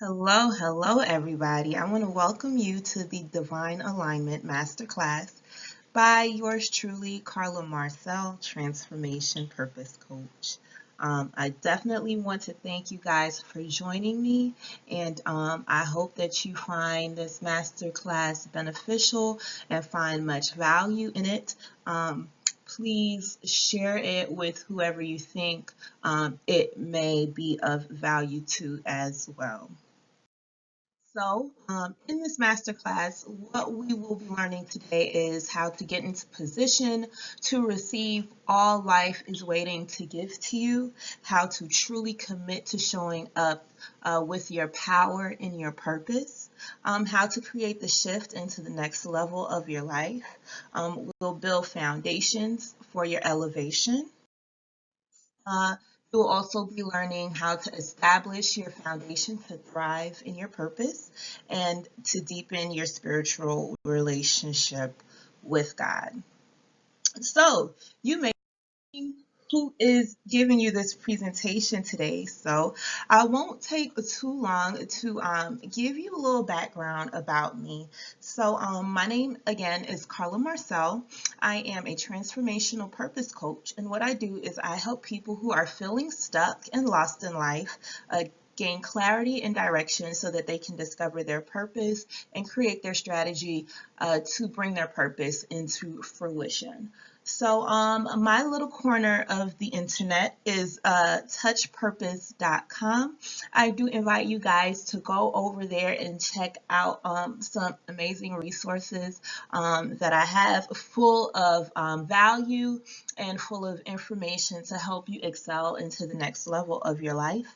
Hello, everybody. I want to welcome you to the Divine Alignment Masterclass by yours truly, Carla Marcel, Transformation Purpose Coach. I definitely want to thank you guys for joining me, and I hope that you find this masterclass beneficial and find much value in it. Please share it with whoever you think it may be of value to as well. In this masterclass, what we will be learning today is how to get into position to receive all life is waiting to give to you, how to truly commit to showing up with your power and your purpose, how to create the shift into the next level of your life. We'll build foundations for your elevation. Uh, You'll also be learning how to establish your foundation to thrive in your purpose and to deepen your spiritual relationship with God. So, you may who is giving you this presentation today. So I won't take too long to give you a little background about me. My name again is Carla Marcel. I am a transformational purpose coach, and what I do is I help people who are feeling stuck and lost in life gain clarity and direction so that they can discover their purpose and create their strategy to bring their purpose into fruition. My little corner of the internet is touchpurpose.com. I do invite you guys to go over there and check out some amazing resources that I have full of value and full of information to help you excel into the next level of your life.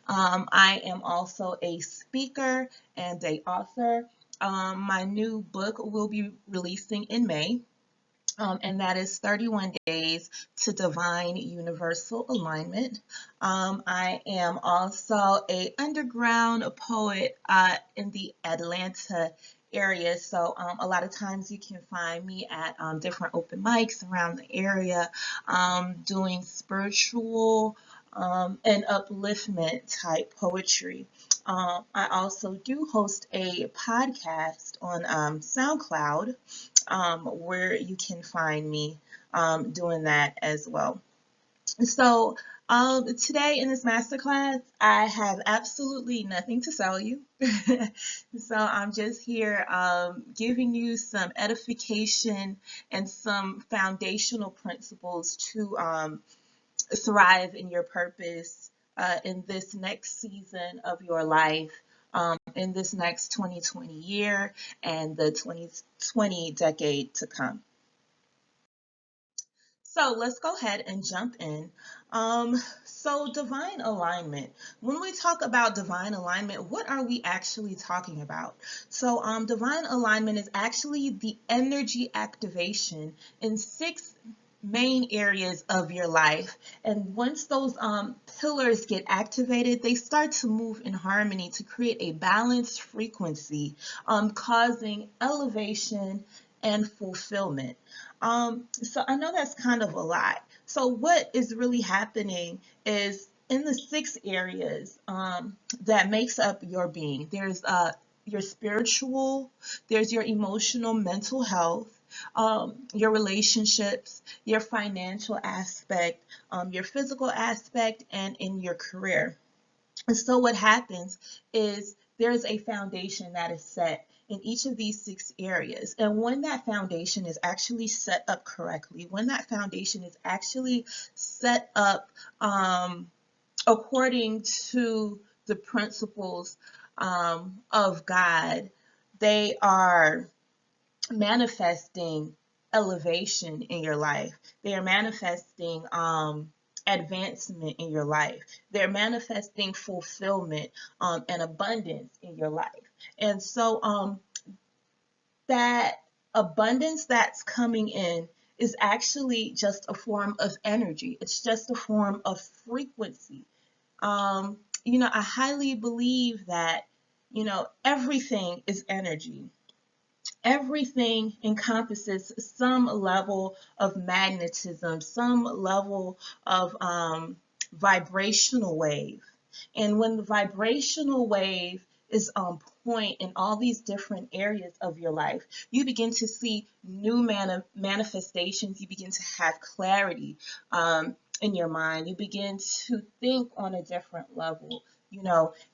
I am also a speaker and a author. My new book will be releasing in May. And that is 31 Days to Divine Universal Alignment. I am also a underground poet in the Atlanta area. A lot of times you can find me at different open mics around the area doing spiritual and upliftment type poetry. I also do host a podcast on SoundCloud where you can find me doing that as well. So today in this masterclass, I have absolutely nothing to sell you. So I'm just here giving you some edification and some foundational principles to thrive in your purpose in this next season of your life, in this next 2020 year and the 2020 decade to come. So let's go ahead and jump in. Divine alignment. When we talk about divine alignment, what are we actually talking about? Divine alignment is actually the energy activation in 6 main areas of your life. And once those pillars get activated, they start to move in harmony to create a balanced frequency, causing elevation and fulfillment. So I know that's kind of a lot. So what is really happening is in the 6 areas that makes up your being. There's your spiritual, there's your emotional, mental health, your relationships, your financial aspect, your physical aspect, and in your career. And so what happens is there's a foundation that is set in each of these 6 areas. And when that foundation is actually set up correctly, when that foundation is actually set up according to the principles of God, they are manifesting elevation in your life. They are manifesting advancement in your life. They're manifesting fulfillment and abundance in your life. And that abundance that's coming in is actually just a form of energy. It's just a form of frequency. I highly believe that, everything is energy. Everything encompasses some level of magnetism, some level of vibrational wave. And when the vibrational wave is on point in all these different areas of your life. You begin to see new manifestations. You begin to have clarity in your mind. You begin to think on a different level.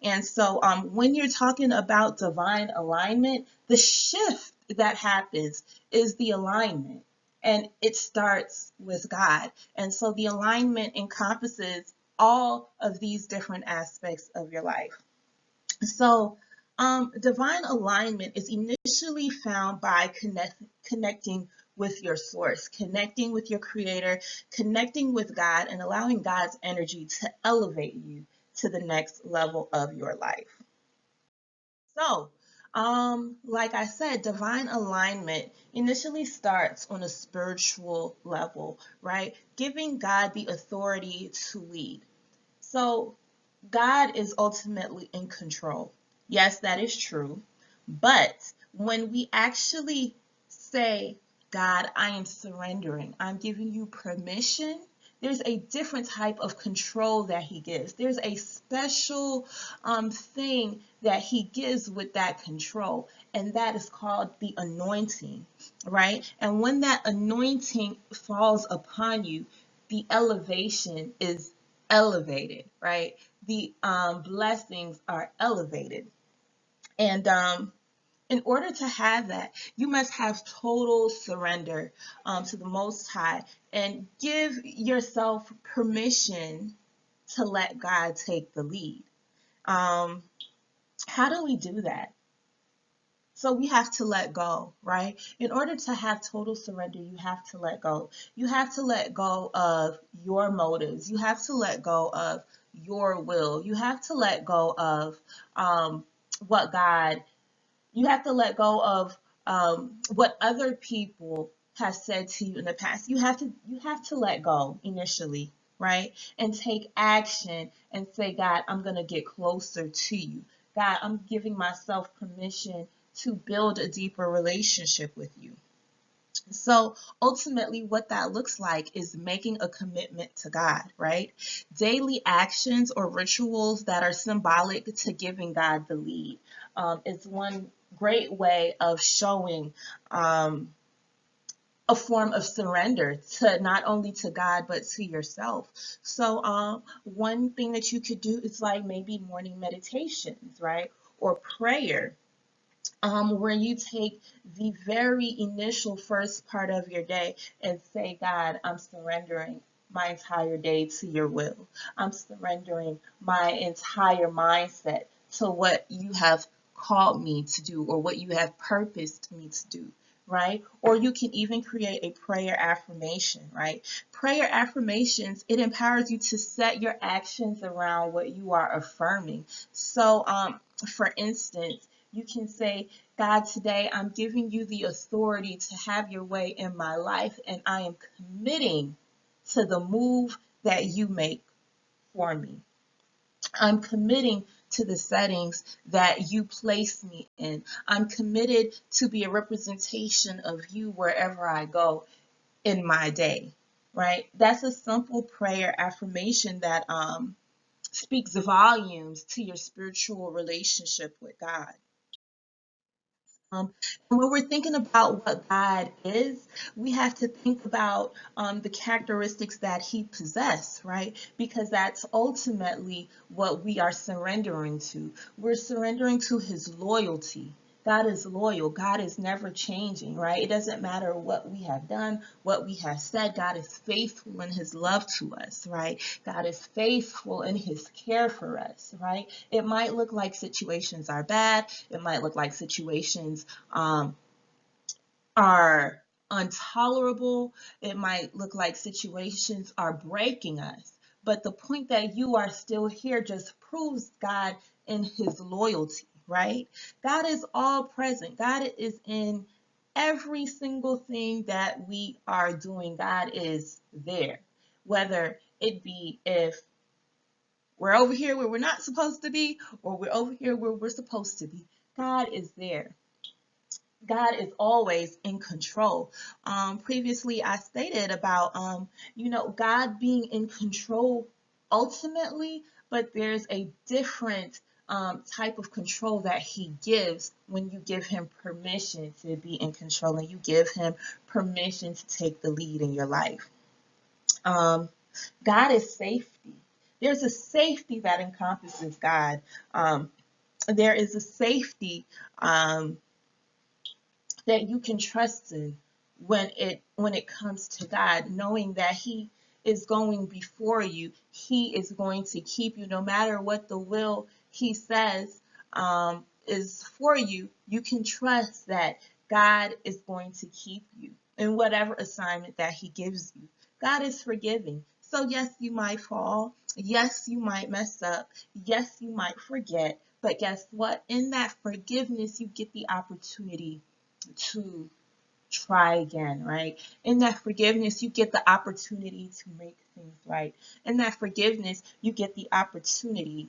And so when you're talking about divine alignment, the shift that happens is the alignment, and it starts with God. And so the alignment encompasses all of these different aspects of your life. So divine alignment is initially found by connecting with your source, connecting with your creator, connecting with God, and allowing God's energy to elevate you to the next level of your life. So, like I said, divine alignment initially starts on a spiritual level, right? Giving God the authority to lead. So, God is ultimately in control. Yes, that is true. But when we actually say, God, I am surrendering, I'm giving you permission, there's a different type of control that he gives. There's a special thing that he gives with that control, and that is called the anointing, right? And when that anointing falls upon you, the elevation is elevated, right? The blessings are elevated. And in order to have that, you must have total surrender to the Most High and give yourself permission to let God take the lead. How do we do that? So we have to let go, right? In order to have total surrender, you have to let go. You have to let go of your motives. You have to let go of your will. You have to let go of what God, you have to let go of what other people have said to you in the past. You have to let go initially, right? And take action and say, God, I'm going to get closer to you. God, I'm giving myself permission to build a deeper relationship with you. So ultimately, what that looks like is making a commitment to God, right? Daily actions or rituals that are symbolic to giving God the lead is one great way of showing a form of surrender to not only to God but to yourself. So one thing that you could do is like maybe morning meditations, right? Or prayer, where you take the very initial first part of your day and say, God, I'm surrendering my entire day to your will. I'm surrendering my entire mindset to what you have called me to do or what you have purposed me to do, right? Or you can even create a prayer affirmation, right? Prayer affirmations, it empowers you to set your actions around what you are affirming. So, for instance, you can say, God, today I'm giving you the authority to have your way in my life, and I am committing to the move that you make for me. I'm committing to the settings that you place me in. I'm committed to be a representation of you wherever I go in my day, right? That's a simple prayer affirmation that speaks volumes to your spiritual relationship with God. And when we're thinking about what God is, we have to think about the characteristics that he possesses, right? Because that's ultimately what we are surrendering to. We're surrendering to his loyalty. God is loyal. God is never changing, right? It doesn't matter what we have done, what we have said. God is faithful in his love to us, right? God is faithful in his care for us, right? It might look like situations are bad. It might look like situations are intolerable. It might look like situations are breaking us. But the point that you are still here just proves God in his loyalty, right? God is all present. God is in every single thing that we are doing. God is there. Whether it be if we're over here where we're not supposed to be, or we're over here where we're supposed to be, God is there. God is always in control. Previously, I stated about, God being in control ultimately, but there's a different type of control that he gives when you give him permission to be in control and you give him permission to take the lead in your life. God is safety. There's a safety that encompasses God. There is a safety um, that you can trust in when it comes to God, knowing that He is going before you. He is going to keep you no matter what the will He says is for you. You can trust that God is going to keep you in whatever assignment that He gives you. God is forgiving. So yes, you might fall. Yes, you might mess up. Yes, you might forget. But guess what? In that forgiveness, you get the opportunity to try again, right? In that forgiveness, you get the opportunity to make things right. In that forgiveness, you get the opportunity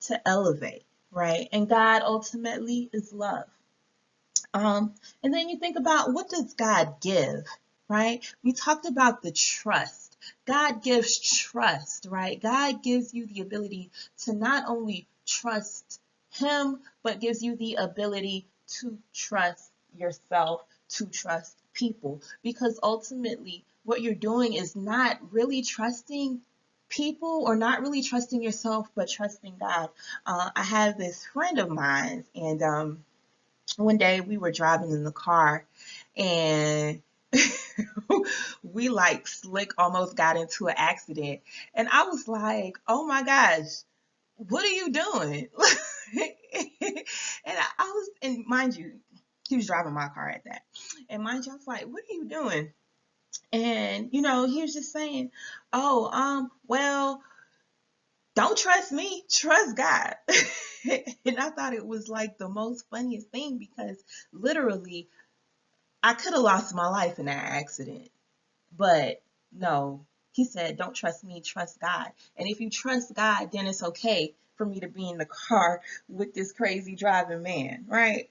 to elevate, right? And God ultimately is love. And then you think about, what does God give, right? We talked about the trust. God gives trust, right? God gives you the ability to not only trust Him, but gives you the ability to trust yourself, to trust people. Because ultimately, what you're doing is not really trusting people or not really trusting yourself, but trusting God. I have this friend of mine, and one day we were driving in the car and we like slick almost got into an accident, and I was like, oh my gosh, what are you doing? And I was, and mind you, he was driving my car at that, and mind you, I was like, what are you doing? And he was just saying, oh, well, don't trust me, trust God. And I thought it was like the most funniest thing, because literally I could have lost my life in that accident. But no, he said, don't trust me, trust God. And if you trust God, then it's okay for me to be in the car with this crazy driving man, right?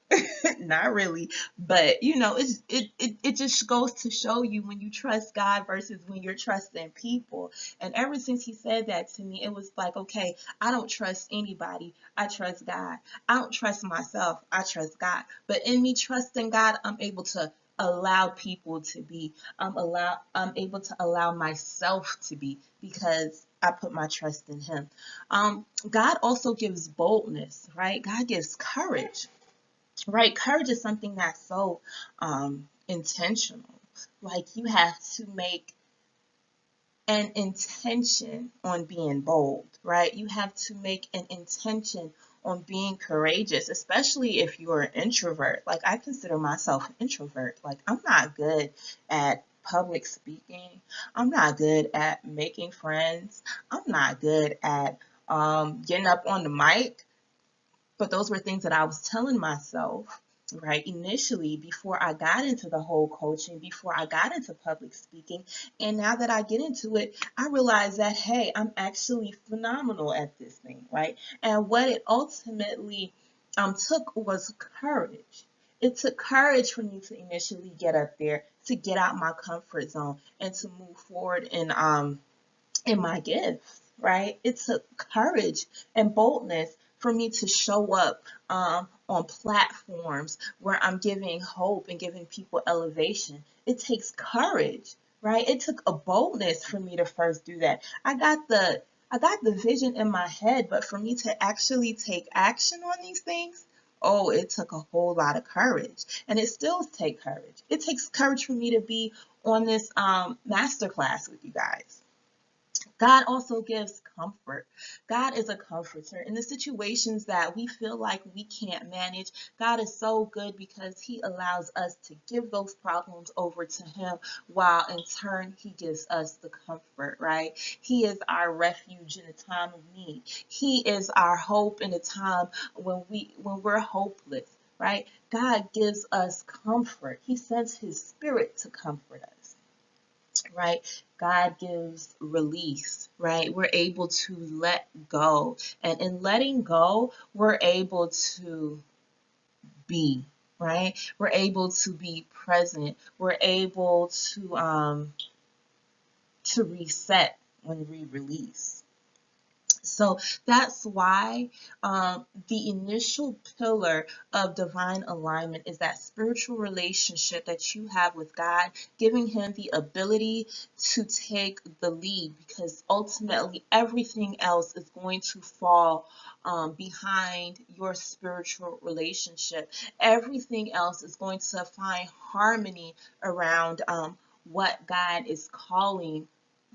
Not really, but it just goes to show you, when you trust God versus when you're trusting people. And ever since he said that to me, it was like, okay, I don't trust anybody, I trust God. I don't trust myself, I trust God. But in me trusting God, I'm able to allow people to be. I'm able to allow myself to be, because I put my trust in Him. God also gives boldness, right? God gives courage, right? Courage is something that's so intentional. Like, you have to make an intention on being bold, right? You have to make an intention on being courageous, especially if you're an introvert. Like, I consider myself an introvert. Like, I'm not good at public speaking. I'm not good at making friends. I'm not good at getting up on the mic. But those were things that I was telling myself, right, initially, before I got into the whole coaching, before I got into public speaking. And now that I get into it, I realize that, hey, I'm actually phenomenal at this thing, right? And what it ultimately took was courage. It took courage for me to initially get up there, to get out my comfort zone, and to move forward in my gifts, right? It took courage and boldness for me to show up on platforms where I'm giving hope and giving people elevation. It takes courage, right? It took a boldness for me to first do that. I got the vision in my head, but for me to actually take action on these things, oh, it took a whole lot of courage. And it still takes courage. It takes courage for me to be on this masterclass with you guys. God also gives comfort. God is a comforter. In the situations that we feel like we can't manage, God is so good, because He allows us to give those problems over to Him, while in turn He gives us the comfort, right? He is our refuge in a time of need. He is our hope in a time when we're hopeless, right? God gives us comfort. He sends His Spirit to comfort us, right? God gives release, right? We're able to let go. And in letting go, we're able to be, right? We're able to be present. We're able to reset when we release. So that's why the initial pillar of divine alignment is that spiritual relationship that you have with God, giving Him the ability to take the lead, because ultimately everything else is going to fall behind your spiritual relationship. Everything else is going to find harmony around what God is calling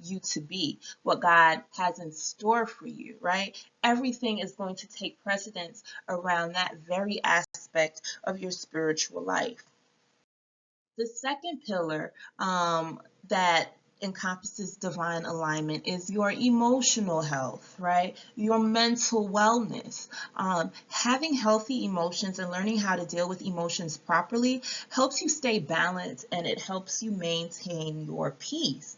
you to be, what God has in store for you, right? Everything is going to take precedence around that very aspect of your spiritual life. The second pillar that encompasses divine alignment is your emotional health, right? Your mental wellness. Having healthy emotions and learning how to deal with emotions properly helps you stay balanced, and it helps you maintain your peace.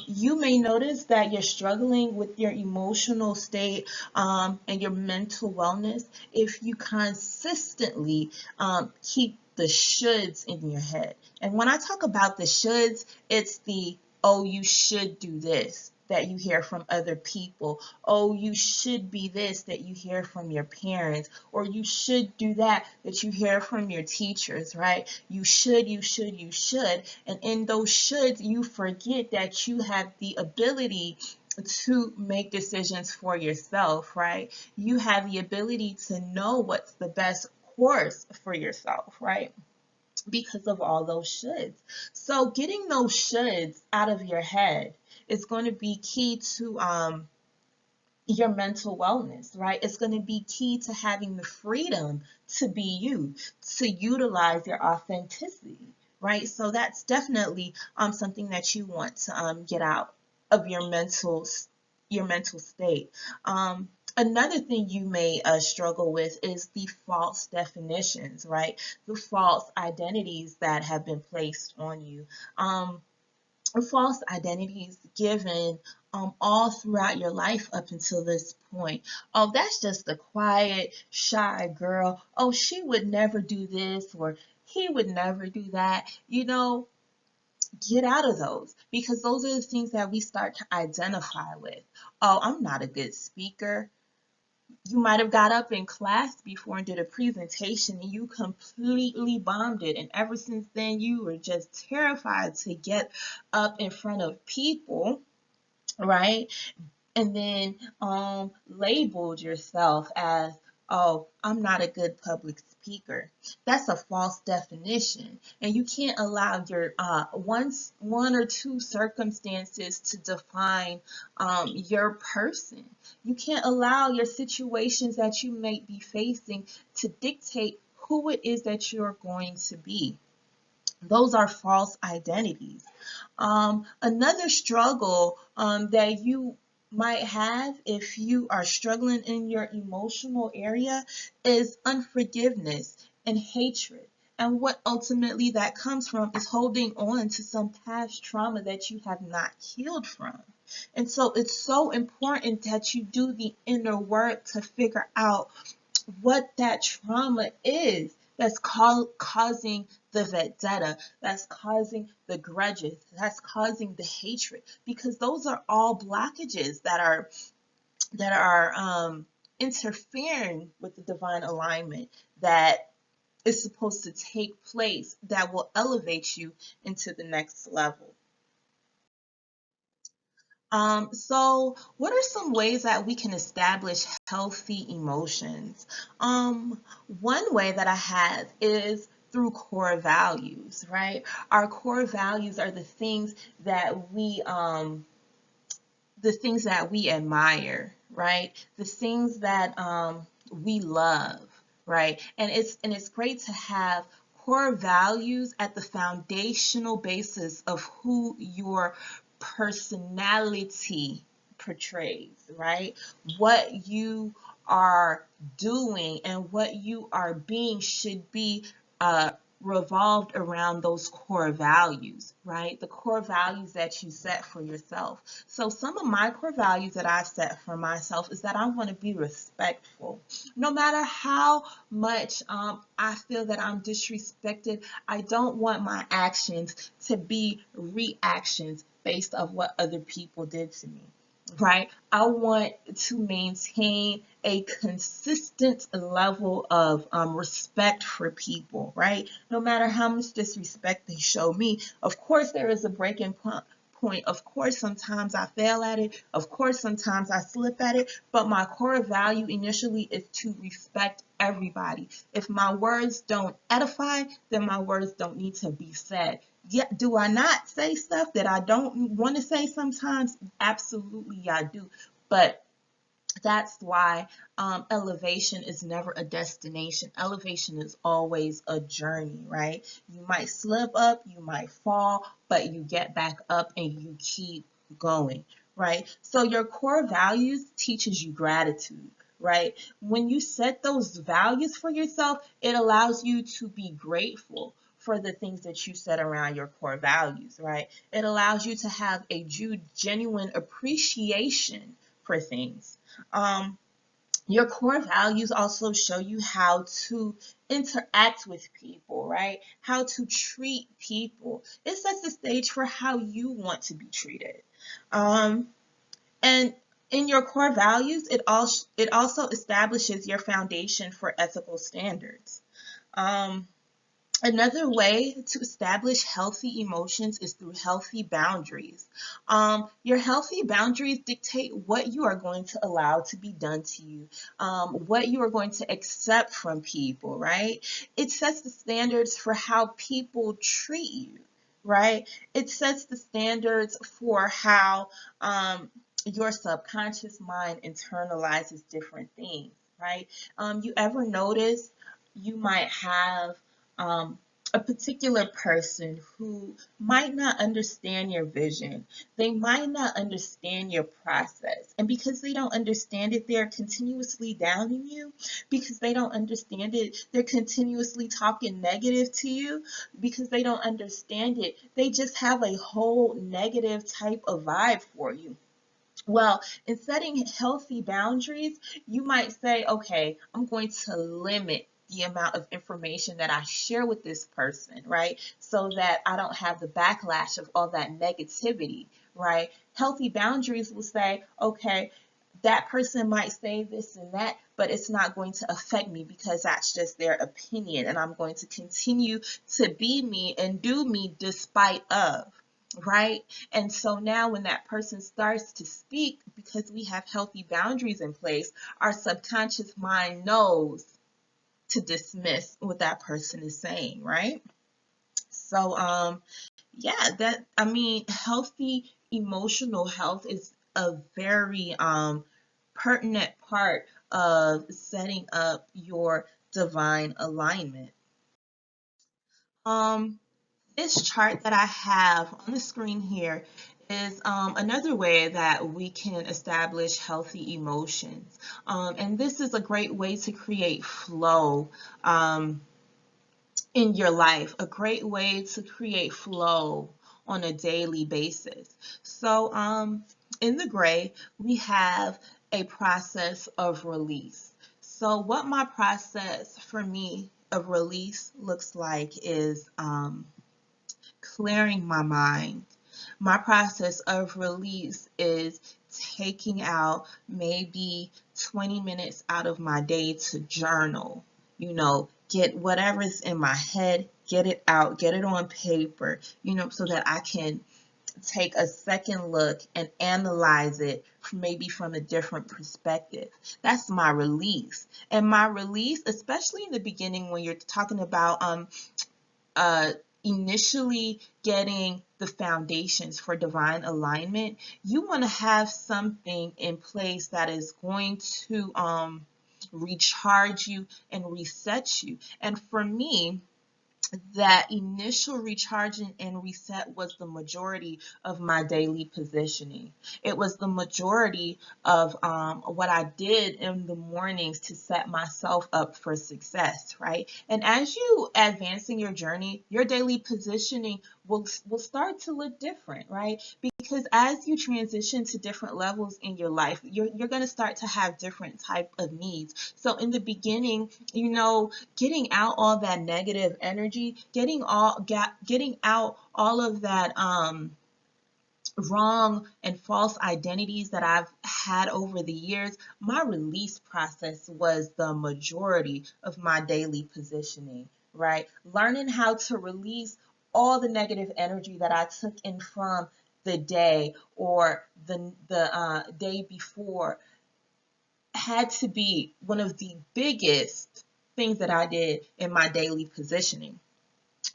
You may notice that you're struggling with your emotional state and your mental wellness if you consistently keep the shoulds in your head. And when I talk about the shoulds, it's the, oh, you should do this that you hear from other people. Oh, you should be this that you hear from your parents. Or you should do that that you hear from your teachers, right? You should, you should, you should. And in those shoulds, you forget that you have the ability to make decisions for yourself, right? You have the ability to know what's the best course for yourself, right? Because of all those shoulds. So getting those shoulds out of your head is going to be key to your mental wellness, right? It's going to be key to having the freedom to be you, to utilize your authenticity, right? So that's definitely something that you want to get out of your mental state. Another thing you may struggle with is the false definitions, right? The false identities that have been placed on you. False identities given all throughout your life up until this point. Oh, that's just a quiet, shy girl. Oh, she would never do this, or he would never do that. Get out of those, because those are the things that we start to identify with. Oh, I'm not a good speaker. You might have got up in class before and did a presentation and you completely bombed it. And ever since then, you were just terrified to get up in front of people, right? And then labeled yourself as, oh, I'm not a good public speaker. That's a false definition, and you can't allow your one or two circumstances to define your person. You can't allow your situations that you may be facing to dictate who it is that you're going to be. Those are false identities. Another struggle that you might have if you are struggling in your emotional area is unforgiveness and hatred. And what ultimately that comes from is holding on to some past trauma that you have not healed from. And so it's so important that you do the inner work to figure out what that trauma is that's causing the vendetta, that's causing the grudges, that's causing the hatred, because those are all blockages that are interfering with the divine alignment that is supposed to take place, that will elevate you into the next level. So what are some ways that we can establish healthy emotions? One way that I have is through core values, right? Our core values are the things that we admire, right? The things that we love, right? And it's great to have core values at the foundational basis of who your personality portrays, right? What you are doing and what you are being should be uh, revolved around those core values, right? The core values that you set for yourself. So some of my core values that I've set for myself is that I want to be respectful. No matter how much I feel that I'm disrespected, I don't want my actions to be reactions based off what other people did to me. right? I want to maintain a consistent level of respect for people, right? No matter how much disrespect they show me. Of course, there is a breaking point. Of course, sometimes I fail at it. Of course, sometimes I slip at it. But my core value initially is to respect everybody. If my words don't edify, then my words don't need to be said. Yet, do I not say stuff that I don't want to say sometimes? Absolutely, I do. But that's why elevation is never a destination. Elevation is always a journey, right? You might slip up, you might fall, but you get back up and you keep going, right? So your core values teaches you gratitude, right? When you set those values for yourself, it allows you to be grateful for the things that you set around your core values, right? It allows you to have a genuine appreciation for things. um, your core values also show you how to interact with people, right? How to treat people. It sets the stage for how you want to be treated. Um, and in your core values, it also establishes your foundation for ethical standards. Um, Another way to establish healthy emotions is through healthy boundaries. Your healthy boundaries dictate what you are going to allow to be done to you, what you are going to accept from people, right? It sets the standards for how people treat you, right? It sets the standards for how your subconscious mind internalizes different things, right? You ever notice you might have um, a particular person who might not understand your vision. They might not understand your process. And because they don't understand it, they're continuously downing you. Because they don't understand it, they're continuously talking negative to you. Because they don't understand it, they just have a whole negative type of vibe for you. Well, in setting healthy boundaries, you might say, okay, I'm going to limit the amount of information that I share with this person, right? So that I don't have the backlash of all that negativity, right? Healthy boundaries will say, okay, that person might say this and that, but it's not going to affect me because that's just their opinion. And I'm going to continue to be me and do me despite of, right? And so now when that person starts to speak, because we have healthy boundaries in place, our subconscious mind knows to dismiss what that person is saying, right? So yeah, that I mean, healthy emotional health is a very pertinent part of setting up your divine alignment. Um, this chart that I have on the screen here is another way that we can establish healthy emotions. And this is a great way to create flow in your life, a great way to create flow on a daily basis. So in the gray, we have a process of release. So what my process for me of release looks like is clearing my mind. My process of release is taking out maybe 20 minutes out of my day to journal, get whatever's in my head, get it out, get it on paper, so that I can take a second look and analyze it maybe from a different perspective. That's my release. And my release, especially in the beginning when you're talking about uh, initially getting the foundations for divine alignment, you want to have something in place that is going to recharge you and reset you. And for me, that initial recharging and reset was the majority of my daily positioning. It was the majority of what I did in the mornings to set myself up for success, right? And as you advance in your journey, your daily positioning will start to look different, right? Because as you transition to different levels in your life, you're going to start to have different type of needs. So in the beginning, getting out all that negative energy, getting out all of that wrong and false identities that I've had over the years, my release process was the majority of my daily positioning, right? Learning how to release all the negative energy that I took in from the day or the day before had to be one of the biggest things that I did in my daily positioning.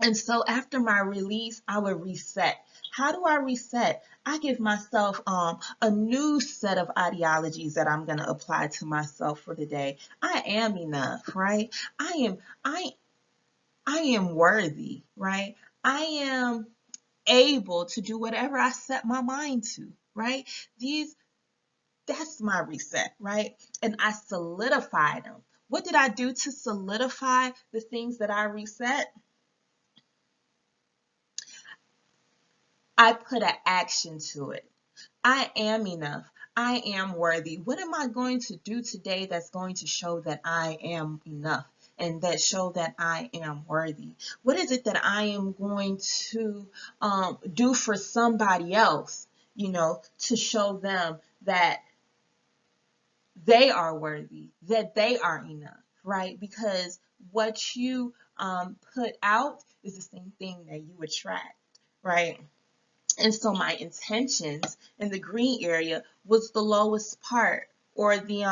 And so after my release, I would reset. How do I reset? I give myself a new set of ideologies that I'm going to apply to myself for the day. I am enough, right? I I am worthy, right? I am able to do whatever I set my mind to, right? These That's my reset, right? And I solidified them. What did I do to solidify the things that I reset? I put an action to it. I am enough. I am worthy. What am I going to do today that's going to show that I am enough and that show that I am worthy? What is it that I am going to do for somebody else, to show them that they are worthy, that they are enough, right? Because what you put out is the same thing that you attract, right? And so my intentions in the green area was the lowest part, or the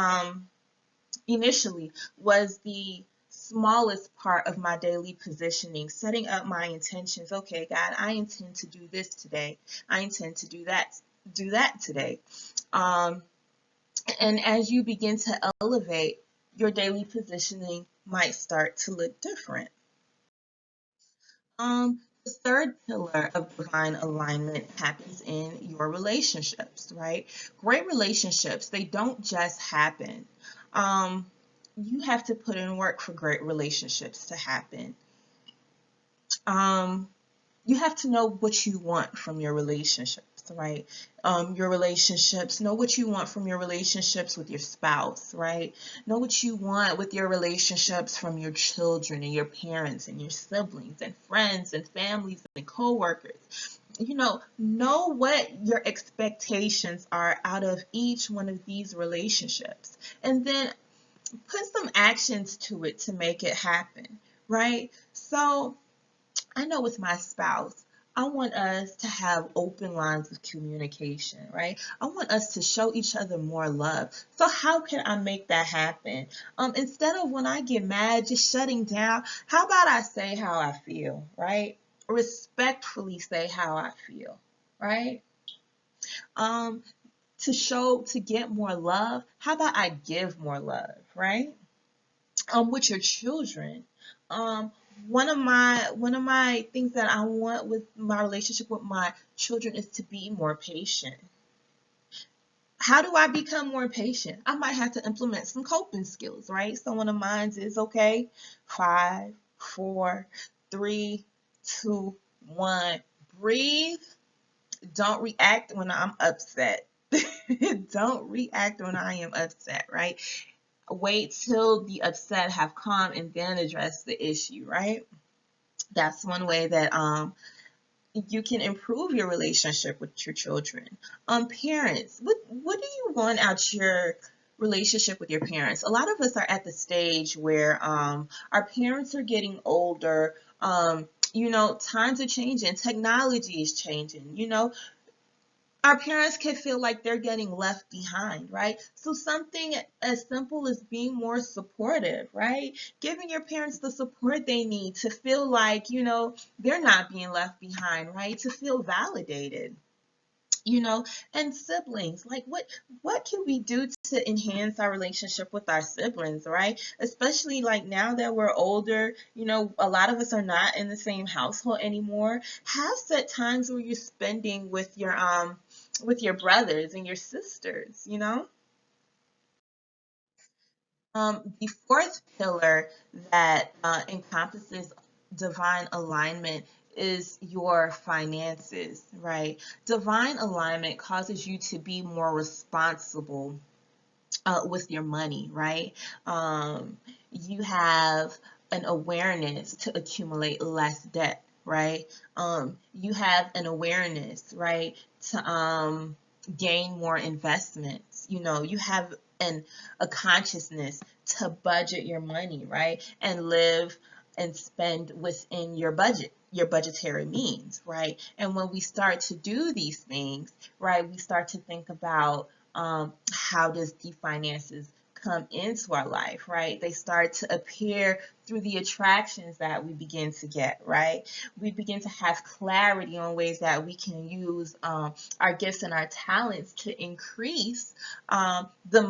initially was the smallest part of my daily positioning, setting up my intentions. Okay, God, I intend to do this today. I intend to do that today. Um, and as you begin to elevate, your daily positioning might start to look different. The third pillar of divine alignment happens in your relationships, right? Great relationships, they don't just happen. Um, you have to put in work for great relationships to happen. Um, you have to know what you want from your relationships, right? Your relationships, know what you want from your relationships with your spouse, right? Know what you want with your relationships from your children and your parents and your siblings and friends and families and coworkers. Know what your expectations are out of each one of these relationships. And then put some actions to it to make it happen, right? So I know with my spouse, I want us to have open lines of communication, right? I want us to show each other more love. So how can I make that happen? Instead of when I get mad, just shutting down, how about I say how I feel, right? Respectfully say how I feel, right? Um, to get more love, how about I give more love, right? With your children. Um, one of my things that I want with my relationship with my children is to be more patient. How do I become more patient? I might have to implement some coping skills, right? So one of mine is okay, 5, 4, 3, 2, 1, breathe. Don't react when I'm upset. Don't react when I am upset, right? Wait till the upset have calmed and then address the issue, right? That's one way that you can improve your relationship with your children. Parents, what do you want out your relationship with your parents? A lot of us are at the stage where our parents are getting older. Times are changing, technology is changing. Our parents can feel like they're getting left behind, right? So something as simple as being more supportive, right? Giving your parents the support they need to feel like, they're not being left behind, right? To feel validated. And siblings, like what can we do to enhance our relationship with our siblings, right? Especially like now that we're older, a lot of us are not in the same household anymore. Have set times where you're spending with your brothers and your sisters. The fourth pillar that encompasses divine alignment is your finances, right? Divine alignment causes you to be more responsible with your money, right? You have an awareness to accumulate less debt, right? You have an awareness, right, to gain more investments. You have a consciousness to budget your money, right, and live and spend within your budget, your budgetary means, right? And when we start to do these things, right, we start to think about how does the finances come into our life, right? They start to appear through the attractions that we begin to get, right? We begin to have clarity on ways that we can use our gifts and our talents to increase the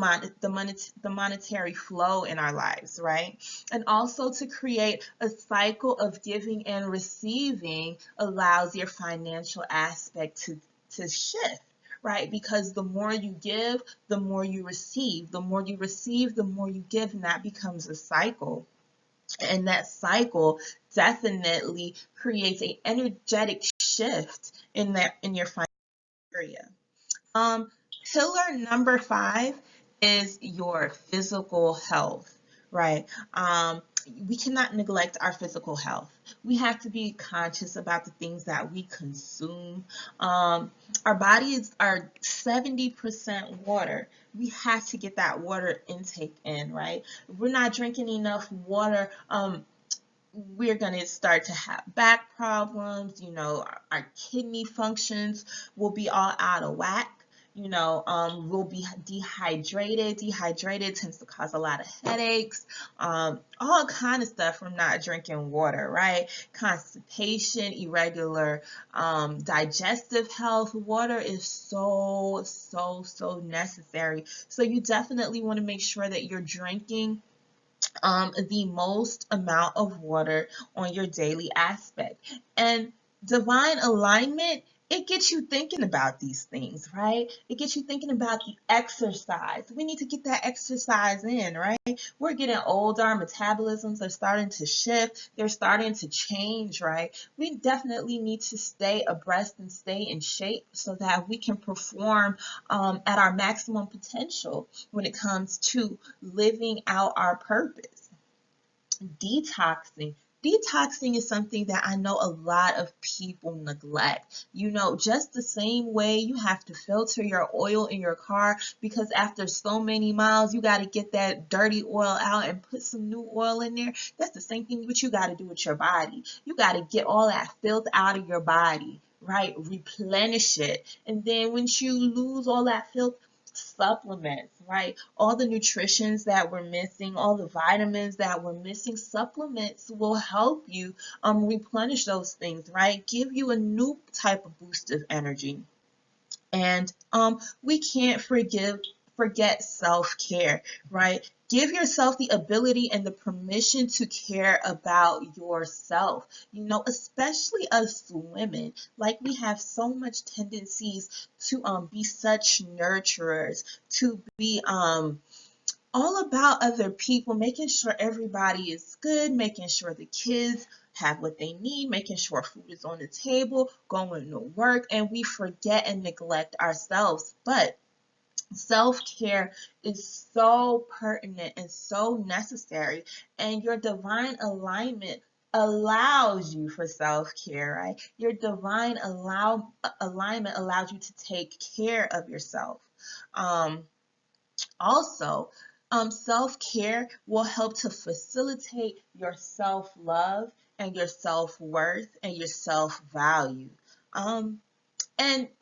monetary flow in our lives, right? And also to create a cycle of giving and receiving allows your financial aspect to shift, right? Because the more you give, the more you receive. The more you receive, the more you give, and that becomes a cycle. And that cycle definitely creates an energetic shift in your financial area. Um, Pillar number 5 is your physical health, right? We cannot neglect our physical health. We have to be conscious about the things that we consume. Our bodies are 70% water. We have to get that water intake in, right? If we're not drinking enough water, we're going to start to have back problems. Our kidney functions will be all out of whack. We'll be dehydrated. Dehydrated tends to cause a lot of headaches, all kind of stuff from not drinking water, right? Constipation, irregular digestive health. Water is so, so, so necessary. So you definitely want to make sure that you're drinking the most amount of water on your daily aspect. And divine alignment, it gets you thinking about these things, right? It gets you thinking about the exercise. We need to get that exercise in, right? We're getting older, our metabolisms are starting to shift, they're starting to change, right? We definitely need to stay abreast and stay in shape so that we can perform at our maximum potential when it comes to living out our purpose. Detoxing. Detoxing is something that I know a lot of people neglect. Just the same way you have to filter your oil in your car, because after so many miles, you got to get that dirty oil out and put some new oil in there. That's the same thing what you got to do with your body. You got to get all that filth out of your body, right? Replenish it. And then once you lose all that filth, supplements, right? All the nutritions that we're missing, all the vitamins that we're missing, supplements will help you replenish those things, right? Give you a new type of boost of energy. And we can't forget self-care, right? Give yourself the ability and the permission to care about yourself. Especially us women, like we have so much tendencies to be such nurturers, to be all about other people, making sure everybody is good, making sure the kids have what they need, making sure food is on the table, going to work, and we forget and neglect ourselves. But self-care is so pertinent and so necessary, and your divine alignment allows you for self-care, right? Your divine alignment allows you to take care of yourself. Also, self-care will help to facilitate your self-love and your self-worth and your self-value. And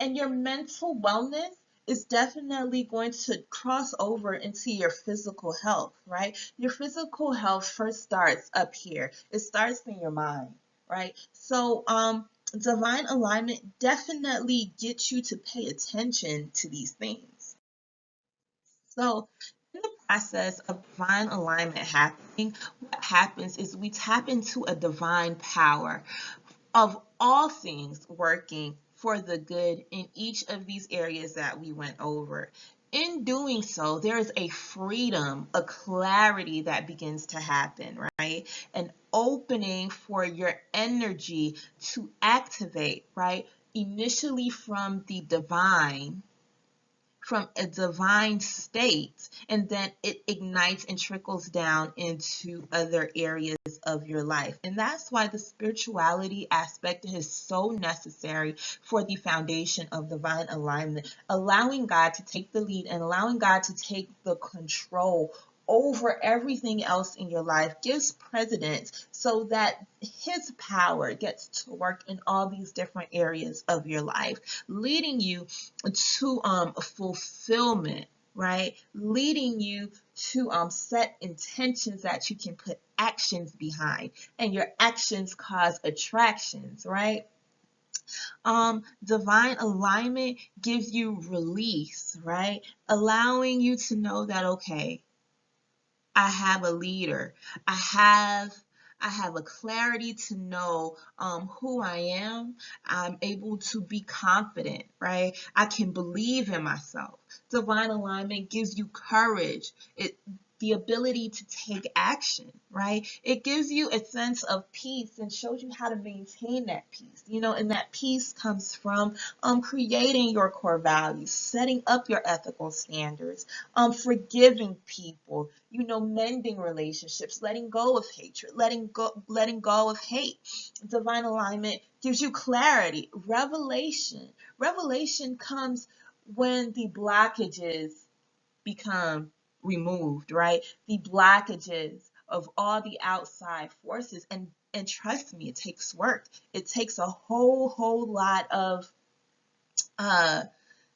your mental wellness is definitely going to cross over into your physical health, right? Your physical health first starts up here. It starts in your mind, right? So, divine alignment definitely gets you to pay attention to these things. So, in the process of divine alignment happening, what happens is we tap into a divine power of all things working for the good in each of these areas that we went over. In doing so, there's a freedom, a clarity that begins to happen, right? An opening for your energy to activate, right? Initially from the divine, from a divine state, and then it ignites and trickles down into other areas of your life. And that's why the spirituality aspect is so necessary for the foundation of divine alignment, allowing God to take the lead and allowing God to take the control over everything else in your life, gives precedence so that his power gets to work in all these different areas of your life, leading you to fulfillment, right? Leading you to set intentions that you can put actions behind, and your actions cause attractions, right? Divine alignment gives you release, right? Allowing you to know that, okay, I have a leader. I have a clarity to know who I am. I'm able to be confident, right? I can believe in myself. Divine alignment gives you courage. The ability to take action, right? It gives you a sense of peace and shows you how to maintain that peace, and that peace comes from creating your core values, setting up your ethical standards, forgiving people, mending relationships, letting go of hatred, letting go of hate. Divine alignment gives you clarity, revelation. Revelation comes when the blockages become removed, right? The blockages of all the outside forces. And trust me, it takes work. It takes a whole lot of uh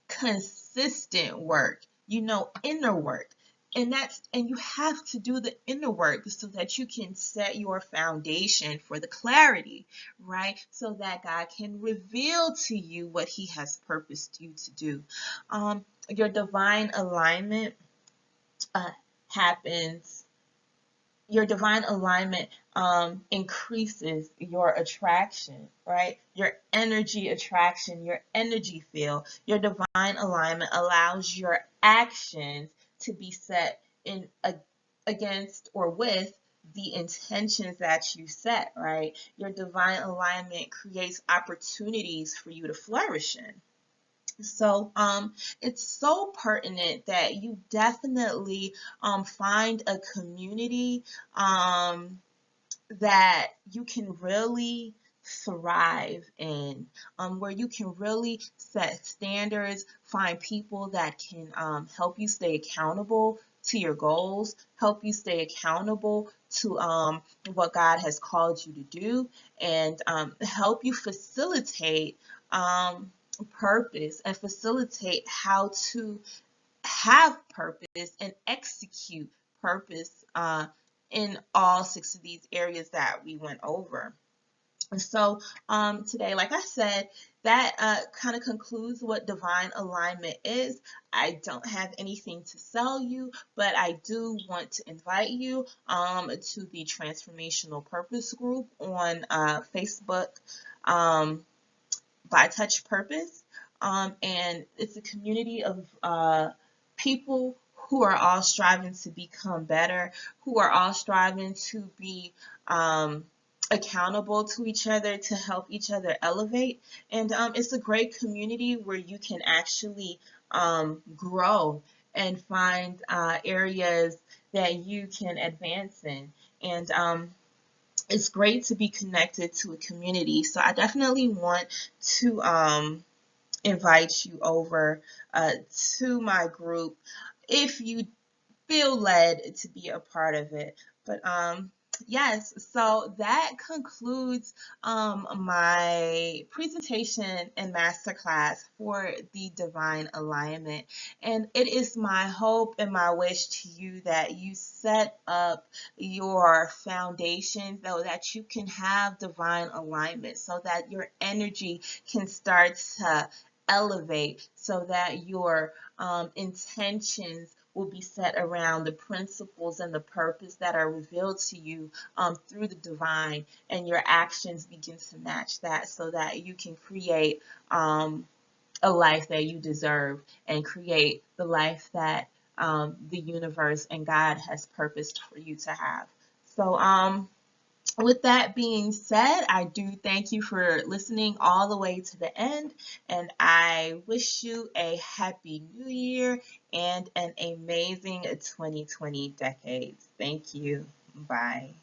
consistent work, inner work. And you have to do the inner work so that you can set your foundation for the clarity, right? So that God can reveal to you what he has purposed you to do. Your divine alignment uh, happens. Your divine alignment increases your attraction, right? Your energy attraction, your energy field. Your divine alignment allows your actions to be set in against or with the intentions that you set, right? Your divine alignment creates opportunities for you to flourish in. So it's so pertinent that you definitely find a community that you can really thrive in, where you can really set standards, find people that can help you stay accountable to your goals, help you stay accountable to what God has called you to do, and help you facilitate purpose and facilitate how to have purpose and execute purpose in all six of these areas that we went over. And so today, like I said, that kind of concludes what divine alignment is. I don't have anything to sell you, but I do want to invite you to the Transformational Purpose Group on Facebook. By Touch Purpose, and it's a community of people who are all striving to become better, who are all striving to be accountable to each other, to help each other elevate. And it's a great community where you can actually grow and find areas that you can advance in. And it's great to be connected to a community. So I definitely want to invite you over to my group if you feel led to be a part of it. But yes, so that concludes my presentation and masterclass for the divine alignment. And it is my hope and my wish to you that you set up your foundation so that you can have divine alignment, so that your energy can start to elevate, so that your intentions will be set around the principles and the purpose that are revealed to you through the divine, and your actions begin to match that, so that you can create a life that you deserve and create the life that the universe and God has purposed for you to have. So with that being said, I do thank you for listening all the way to the end, and I wish you a happy new year and an amazing 2020 decade. Thank you. Bye.